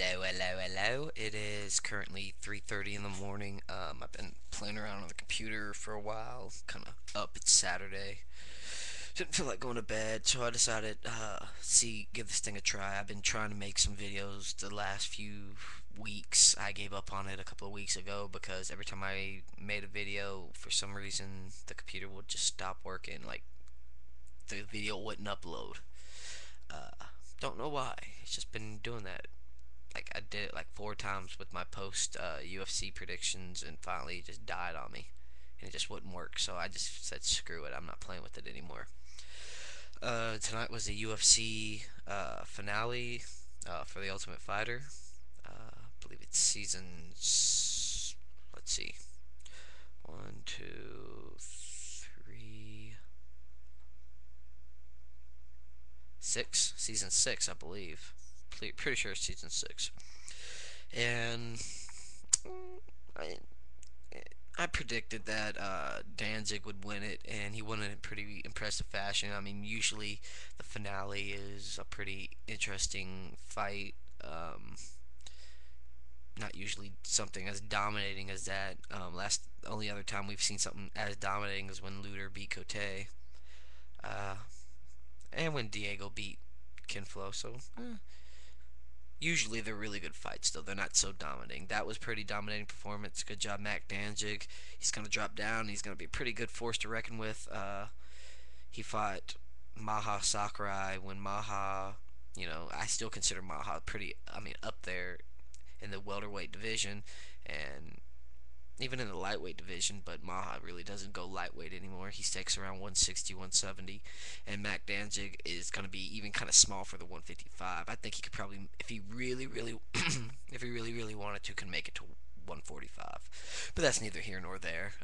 Hello, hello, hello. It is currently 3:30 in the morning. I've been playing around on the computer for a while, kind of up. It's Saturday. Didn't feel like going to bed, so I decided, give this thing a try. I've been trying to make some videos the last few weeks. I gave up on it a couple of weeks ago because every time I made a video, for some reason, the computer would just stop working. Like, the video wouldn't upload. Don't know why. It's just been doing that. Like I did it like 4 times with my post UFC predictions, and finally it just died on me, and it just wouldn't work. So I just said screw it. I'm not playing with it anymore. Tonight was the UFC finale for the Ultimate Fighter. I believe it's let's see, one, two, three, six. Season 6, I believe. Pretty sure it's season 6. And I, I predicted that Danzig would win it, and he won it in pretty impressive fashion. I mean, usually the finale is a pretty interesting fight. Not usually something as dominating as that. Only other time we've seen something as dominating is when Luder beat Cote, uh, and when Diego beat Kinflo. So usually they're really good fights, though. They're not so dominating. That was pretty dominating performance. Good job, Mac Danzig. He's going to drop down. He's going to be a pretty good force to reckon with. He fought Maha Sakurai when Maha, I still consider Maha up there in the welterweight division and even in the lightweight division, but Maha really doesn't go lightweight anymore. He sticks around 160, 170, and Mac Danzig is going to be even kind of small for the 155. I think he could probably, if he really, really, if he really, really wanted to, can make it to 145. But that's neither here nor there.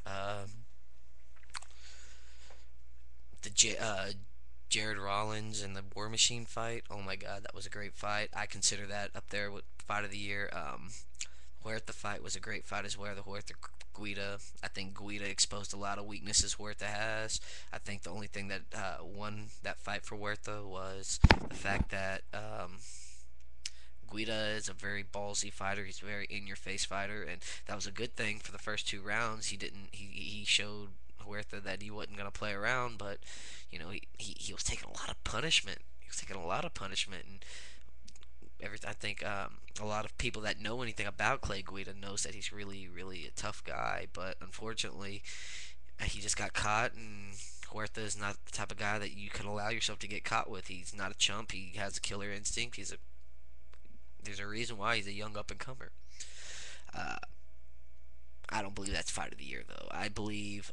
The Jared Rollins and the War Machine fight. Oh my God, that was a great fight. I consider that up there with fight of the year. Huerta fight was a great fight as well. The Huerta Guida. I think Guida exposed a lot of weaknesses Huerta has. I think the only thing that won that fight for Huerta was the fact that Guida is a very ballsy fighter. He's a very in-your-face fighter, and that was a good thing for the first 2 rounds. He didn't. He showed Huerta that he wasn't gonna play around, but he was taking a lot of punishment. He was taking a lot of punishment, and I think a lot of people that know anything about Clay Guida knows that he's really, really a tough guy. But unfortunately, he just got caught, and Huerta is not the type of guy that you can allow yourself to get caught with. He's not a chump. He has a killer instinct. There's a reason why he's a young up and comer. Uh, I don't believe that's fight of the year though. I believe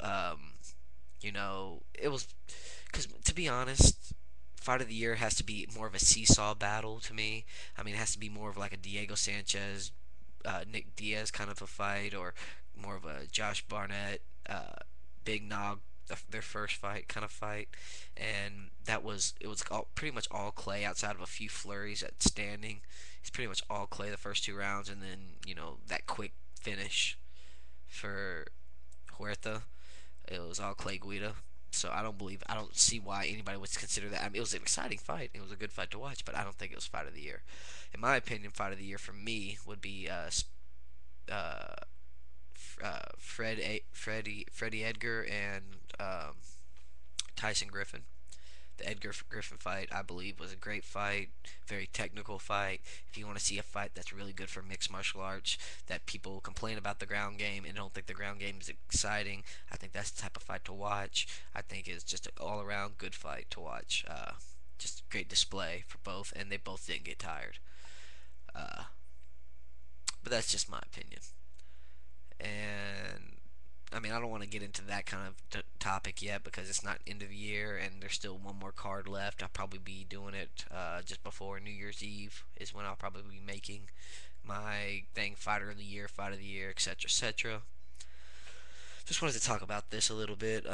it was because to be honest, fight of the year has to be more of a seesaw battle to me. I mean, it has to be more of like a Diego Sanchez, Nick Diaz kind of a fight, or more of a Josh Barnett, Big Nog, their first fight kind of fight. And it was pretty much all Clay outside of a few flurries at standing. It's pretty much all Clay the first 2 rounds, and then that quick finish for Huerta. It was all Clay Guida. So I don't see why anybody would consider that. I mean, it was an exciting fight. It was a good fight to watch, but I don't think it was fight of the year. In my opinion, fight of the year for me would be uh, Freddie Edgar and Tyson Griffin. The Edgar Griffin fight, I believe, was a great fight, very technical fight. If you want to see a fight that's really good for mixed martial arts, that people complain about the ground game and don't think the ground game is exciting, I think that's the type of fight to watch. I think it's just an all-around good fight to watch. Just a great display for both, and they both didn't get tired. Uh, but that's just my opinion. And I mean, I don't want to get into that kind of topic yet because it's not end of the year and there's still one more card left. I'll probably be doing it just before New Year's Eve is when I'll probably be making my thing, fighter of the year, fight of the year, etc., etc. Just wanted to talk about this a little bit.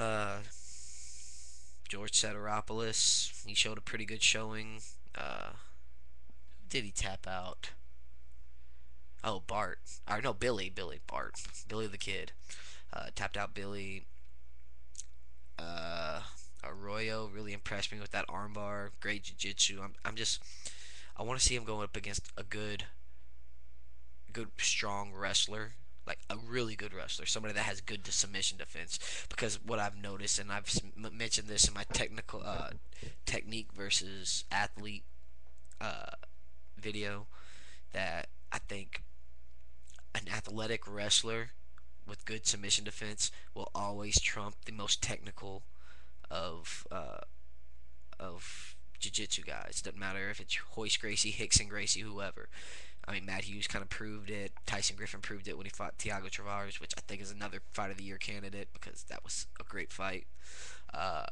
George Setaropoulos, he showed a pretty good showing. Did he tap out? Oh, Bart. Or no, Billy Bart. Billy the Kid. Tapped out Billy. Uh, Arroyo really impressed me with that armbar. Great jiu-jitsu. I want to see him going up against a good good, strong wrestler, like a really good wrestler, somebody that has good submission defense. Because what I've noticed, and I've mentioned this in my technique versus athlete uh, video, that I think an athletic wrestler with good submission defense will always trump the most technical of jiu-jitsu guys. Doesn't matter if it's Hoist Gracie, Hickson Gracie, whoever. I mean, Matt Hughes kind of proved it. Tyson Griffin proved it when he fought Thiago Travares, which I think is another Fight of the Year candidate because that was a great fight. Uh,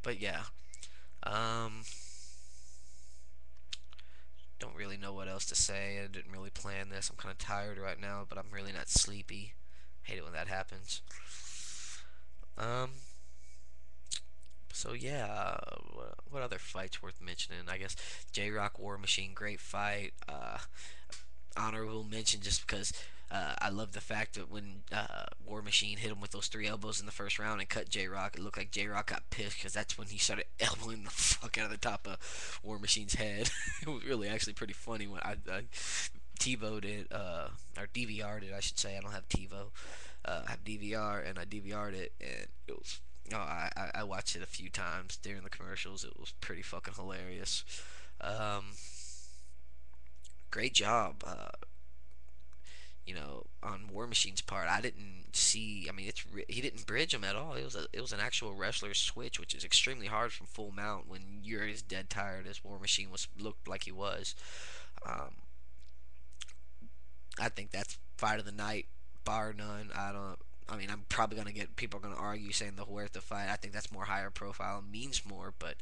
but yeah, um, don't really know what else to say. I didn't really plan this. I'm kind of tired right now, but I'm really not sleepy. Hate it when that happens. Um, so yeah, what other fights worth mentioning? I guess J Rock War Machine, great fight. Honorable mention just because I love the fact that when War Machine hit him with those three elbows in the first round and cut J Rock, it looked like J Rock got pissed because that's when he started elbowing the fuck out of the top of War Machine's head. It was really actually pretty funny when I TiVo'd it, or DVR'd it, I should say. I don't have TiVo. I have DVR, and I DVR'd it, and it was. Oh, I watched it a few times during the commercials. It was pretty fucking hilarious. Um, Great job. On War Machine's part, I didn't see. I mean, he didn't bridge him at all. It was an actual wrestler switch, which is extremely hard from full mount when you're as dead tired as War Machine was looked like he was. Um, I think that's fight of the night, bar none. I don't. I mean, I'm probably gonna get people are gonna argue saying the Huerta fight. I think that's more higher profile, means more. But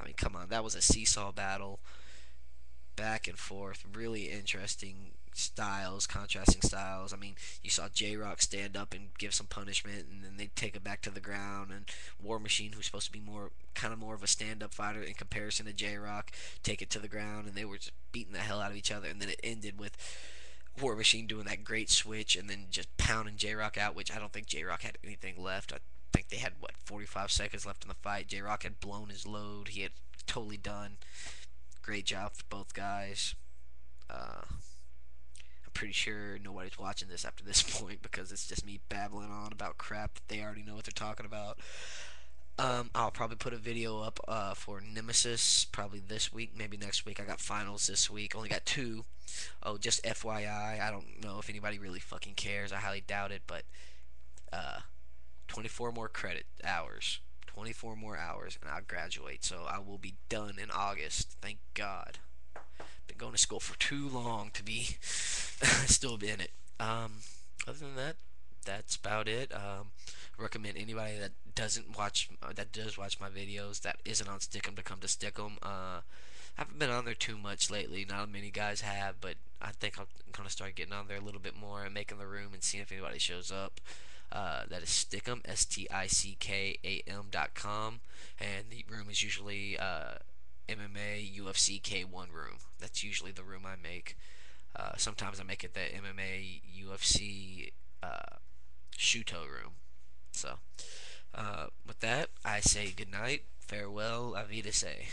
I mean, come on, that was a seesaw battle, back and forth, really interesting styles, contrasting styles. I mean, you saw J Rock stand up and give some punishment, and then they take it back to the ground. And War Machine, who's supposed to be more of a stand up fighter in comparison to J Rock, take it to the ground, and they were just beating the hell out of each other. And then it ended with War Machine doing that great switch and then just pounding J Rock out, which I don't think J Rock had anything left. I think they had 45 seconds left in the fight. J Rock had blown his load. He had totally done. Great job for both guys. I'm pretty sure nobody's watching this after this point because it's just me babbling on about crap that they already know what they're talking about. I'll probably put a video up for Nemesis probably this week, maybe next week. I got finals this week. Only got two. Oh, just FYI. I don't know if anybody really fucking cares. I highly doubt it, but uh, 24 more credit hours. 24 more hours, and I'll graduate. So I will be done in August. Thank God. Been going to school for too long to be still in it. Other than that, that's about it. Recommend anybody that does watch my videos that isn't on Stickum to come to Stickum. I haven't been on there too much lately. Not many guys have, but I think I'm gonna start getting on there a little bit more and making the room and seeing if anybody shows up. That is Stickum, STICKAM.com, and the room is usually MMA, UFC, K1 room. That's usually the room I make. Sometimes I make it the MMA, UFC, Shuto room. So, with that, I say goodnight, farewell, avida say.